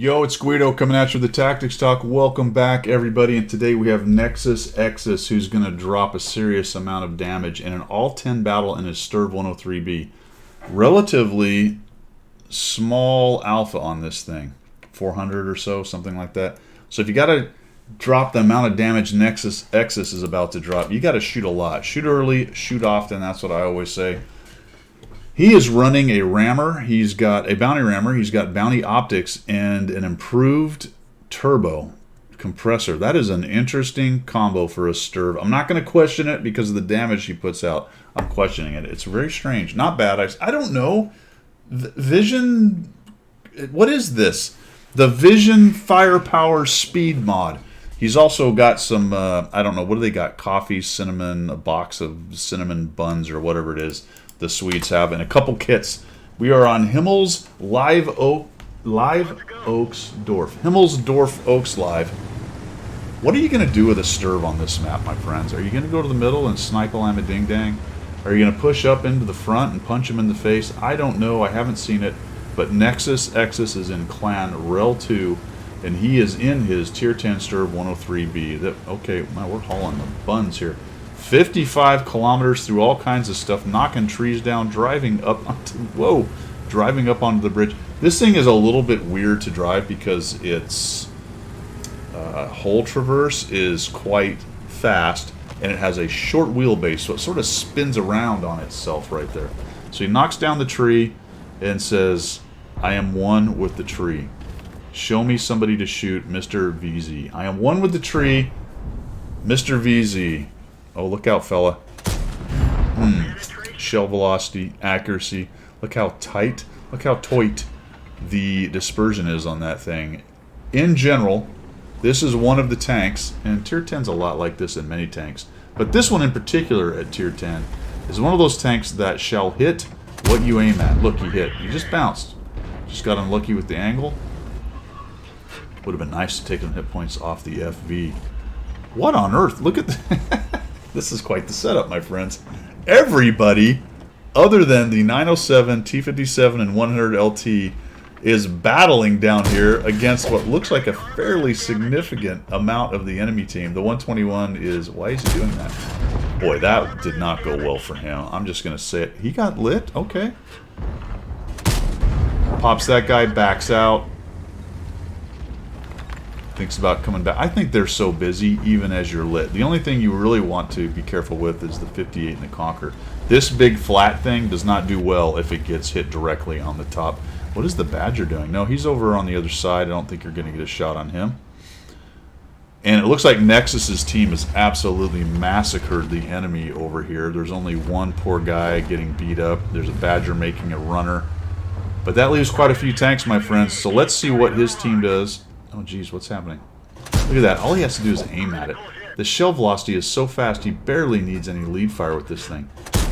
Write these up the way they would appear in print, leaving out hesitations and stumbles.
Yo, it's Guido coming at you with the Tactics Talk. Welcome back, everybody. And today we have Nexus Exus, who's going to drop a serious amount of damage in an all-10 battle in his Sturv 103B. Relatively small alpha on this thing, 400 or so, something like that. So if you got to drop the amount of damage Nexus Exus is about to drop, you got to shoot a lot. Shoot early, shoot often. That's what I always say. He is running a rammer. He's got a bounty rammer. He's got bounty optics and an improved turbo compressor. That is an interesting combo for a Sturv. I'm not going to question it because of the damage he puts out. I'm questioning it. It's very strange. Not bad. I don't know. Vision. What is this? The Vision Firepower Speed mod. He's also got some, I don't know, what do they got? Coffee, cinnamon, a box of cinnamon buns or whatever it is the Swedes have, and a couple kits. We are on Himmel's Live Oaksdorf. Himmelsdorf Oaks Live. What are you going to do with a Sturv on this map, my friends? Are you going to go to the middle and snipe a Lama Ding Dang? Are you going to push up into the front and punch him in the face? I don't know. I haven't seen it. But Nexus Exus is in Clan Rel 2, and he is in his Tier 10 Sturv 103B. Okay, man, we're hauling the buns here. 55 kilometers through all kinds of stuff, knocking trees down, driving up onto, driving up onto the bridge. This thing is a little bit weird to drive because its hull traverse is quite fast, and it has a short wheelbase, so it sort of spins around on itself right there. So he knocks down the tree and says, I am one with the tree. Show me somebody to shoot, Mr. VZ. I am one with the tree, Mr. VZ. Oh, look out, fella. Shell velocity, accuracy. Look how tight, look how tight the dispersion is on that thing. In general, this is one of the tanks, and Tier 10's a lot like this in many tanks, but this one in particular at Tier 10 is one of those tanks that shall hit what you aim at. Look, he hit. He just bounced. Just got unlucky with the angle. Would have been nice to take some hit points off the FV. What on earth? Look at that. This is quite the setup, my friends. Everybody, other than the 907, T57, and 100 LT, is battling down here against what looks like a fairly significant amount of the enemy team. The 121 is... Why is he doing that? Boy, that did not go well for him. I'm just going to say it. He got lit? Okay. Pops that guy, backs out. Thinks about coming back. I think they're so busy even as you're lit. The only thing you really want to be careful with is the 58 and the Conquer. This big flat thing does not do well if it gets hit directly on the top. What is the Badger doing? No, he's over on the other side. I don't think you're going to get a shot on him. And it looks like Nexus's team has absolutely massacred the enemy over here. There's only one poor guy getting beat up. There's a Badger making a runner. But that leaves quite a few tanks, my friends. So let's see what his team does. Oh, geez, what's happening? Look at that. All he has to do is aim at it. The shell velocity is so fast, he barely needs any lead fire with this thing.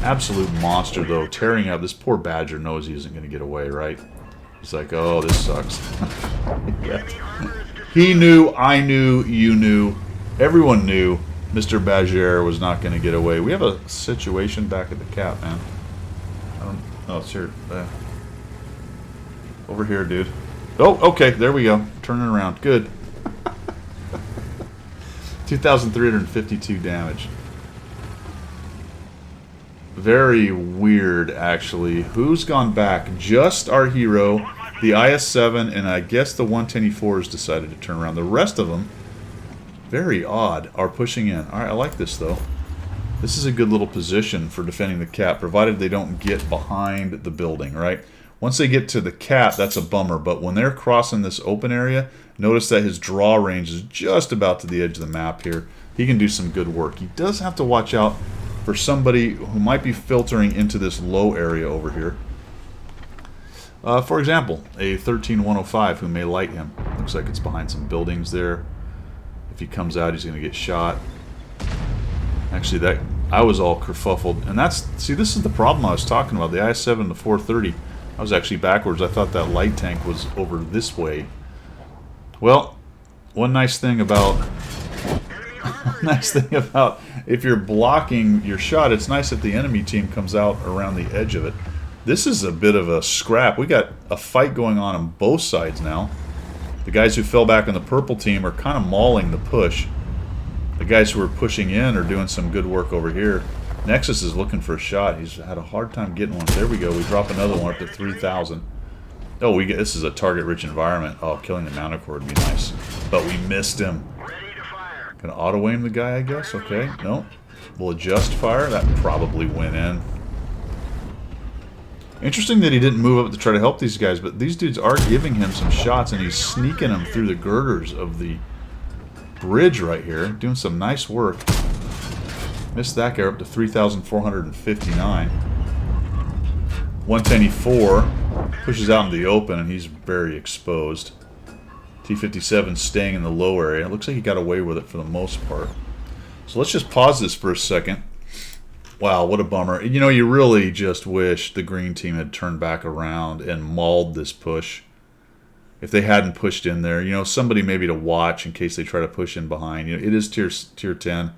Absolute monster, though. Tearing up. This poor Badger knows he isn't going to get away, right? He's like, oh, this sucks. Yeah. He knew, I knew, you knew. Everyone knew Mr. Badger was not going to get away. We have a situation back at the cap, man. I don't... Oh, it's here. Over here, dude. Oh, okay, there we go. Turning around. Good. 2,352 damage. Very weird, actually. Who's gone back? Just our hero, the IS-7, and I guess the 110E4s decided to turn around. The rest of them, very odd, are pushing in. Alright, I like this, though. This is a good little position for defending the cap, provided they don't get behind the building, right? Once they get to the cap, that's a bummer, but when they're crossing this open area, notice that his draw range is just about to the edge of the map here. He can do some good work. He does have to watch out for somebody who might be filtering into this low area over here. For example, a 13105 who may light him. Looks like it's behind some buildings there. If he comes out, he's going to get shot. Actually, that I was all kerfuffled. And that's, see, this is the problem I was talking about. The IS-7 and the 430. I was actually backwards. I thought that light tank was over this way. Well, one nice thing about if you're blocking your shot, it's nice if the enemy team comes out around the edge of it. This is a bit of a scrap. We got a fight going on both sides now. The guys who fell back on the purple team are kind of mauling the push. The guys who are pushing in are doing some good work over here. Nexus is looking for a shot. He's had a hard time getting one. There we go. We drop another one up to 3,000. Oh, this is a target-rich environment. Oh, killing the Manticore would be nice. But we missed him. Gonna auto-aim the guy, I guess? Okay, no. We'll adjust fire. That probably went in. Interesting that he didn't move up to try to help these guys, but these dudes are giving him some shots, and he's sneaking them through the girders of the bridge right here. Doing some nice work. Missed that guy up to 3,459. 110E4 pushes out into the open, and he's very exposed. T-57 staying in the low area. It looks like he got away with it for the most part. So let's just pause this for a second. Wow, what a bummer. You know, you really just wish the green team had turned back around and mauled this push. If they hadn't pushed in there, you know, somebody maybe to watch in case they try to push in behind. You know, it is tier 10.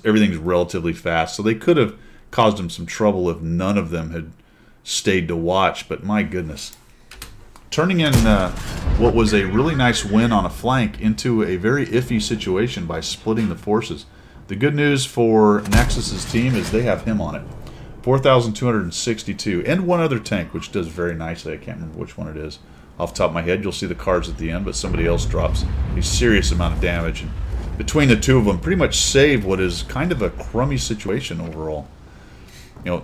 Everything's relatively fast, so they could have caused them some trouble if none of them had stayed to watch, but my goodness. Turning in what was a really nice win on a flank into a very iffy situation by splitting the forces. The good news for Nexus's team is they have him on it. 4,262. And one other tank, which does very nicely. I can't remember which one it is. Off the top of my head, you'll see the cards at the end, but somebody else drops a serious amount of damage. And between the two of them, pretty much saved what is kind of a crummy situation overall. You know,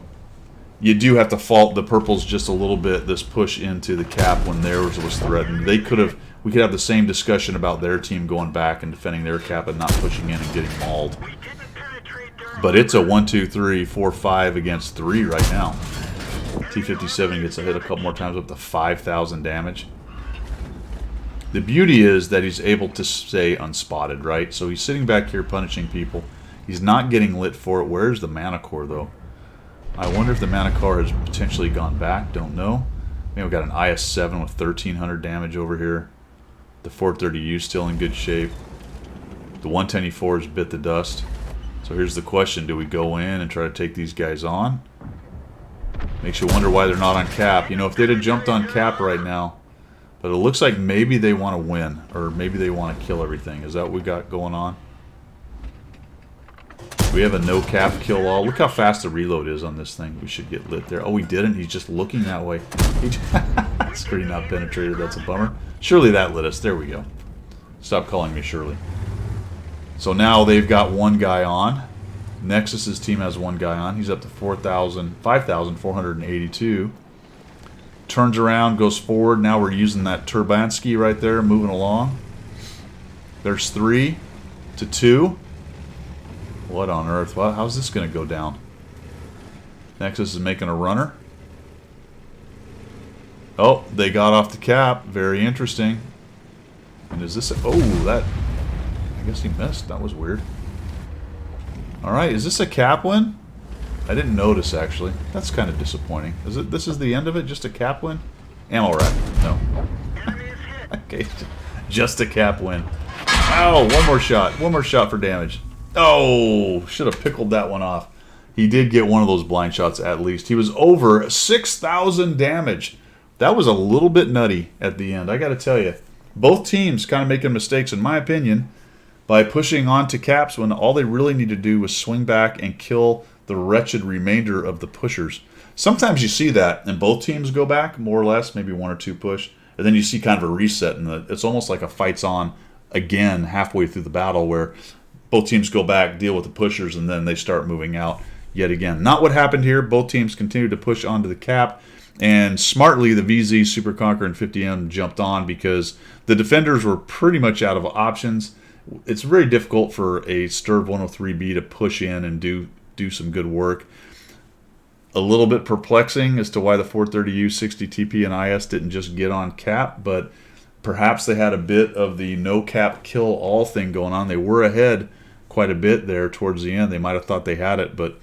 you do have to fault the purples just a little bit, this push into the cap when theirs was threatened. We could have the same discussion about their team going back and defending their cap and not pushing in and getting mauled. But it's a 1, 2, 3, 4, 5 against 3 right now. T-57 gets a hit a couple more times up to 5,000 damage. The beauty is that he's able to stay unspotted, right? So he's sitting back here punishing people. He's not getting lit for it. Where's the Manticore, though? I wonder if the Manticore has potentially gone back. Don't know. Maybe we've got an IS-7 with 1,300 damage over here. The 430U still in good shape. The 110E4 has bit the dust. So here's the question. Do we go in and try to take these guys on? Makes you wonder why they're not on cap. You know, if they'd have jumped on cap right now. But it looks like maybe they want to win. Or maybe they want to kill everything. Is that what we got going on? We have a no cap kill all. Look how fast the reload is on this thing. We should get lit there. Oh, we didn't. He's just looking that way. Screen not penetrated. That's a bummer. Surely that lit us. There we go. Stop calling me Shirley. So now they've got one guy on. Nexus's team has one guy on. He's up to 5,482. Turns around, goes forward. Now we're using that Turbansky right there, moving along. There's 3 to 2. What on earth? Well, how's this going to go down? Nexus is making a runner. Oh, they got off the cap. Very interesting. And is this... oh, that... I guess he missed. That was weird. Alright, is this a cap win? I didn't notice, actually. That's kind of disappointing. Is it? This is the end of it? Just a cap win? Ammo rack. No. Okay, just a cap win. Ow, one more shot. One more shot for damage. Oh, should have pickled that one off. He did get one of those blind shots at least. He was over 6,000 damage. That was a little bit nutty at the end, I got to tell you. Both teams kind of making mistakes, in my opinion, by pushing onto caps when all they really need to do was swing back and kill the wretched remainder of the pushers. Sometimes you see that, and both teams go back, more or less, maybe 1 or 2 push, and then you see kind of a reset, and it's almost like a fight's on again halfway through the battle where both teams go back, deal with the pushers, and then they start moving out yet again. Not what happened here. Both teams continued to push onto the cap, and smartly the VZ, Super Conqueror, and 50M jumped on because the defenders were pretty much out of options. It's very difficult for a Sturv 103B to push in and do some good work. A little bit perplexing as to why the 430U, 60 TP, and IS didn't just get on cap, but perhaps they had a bit of the no cap kill all thing going on. They were ahead quite a bit there towards the end. They might have thought they had it, but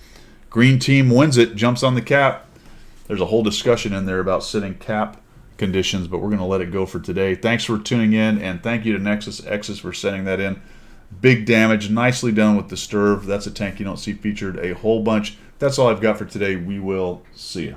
green team wins it, jumps on the cap. There's a whole discussion in there about setting cap conditions, but we're going to let it go for today. Thanks for tuning in, and thank you to Nexus Exus for setting that in. Big damage, nicely done with the Sturv. That's a tank you don't see featured a whole bunch. That's all I've got for today. We will see you.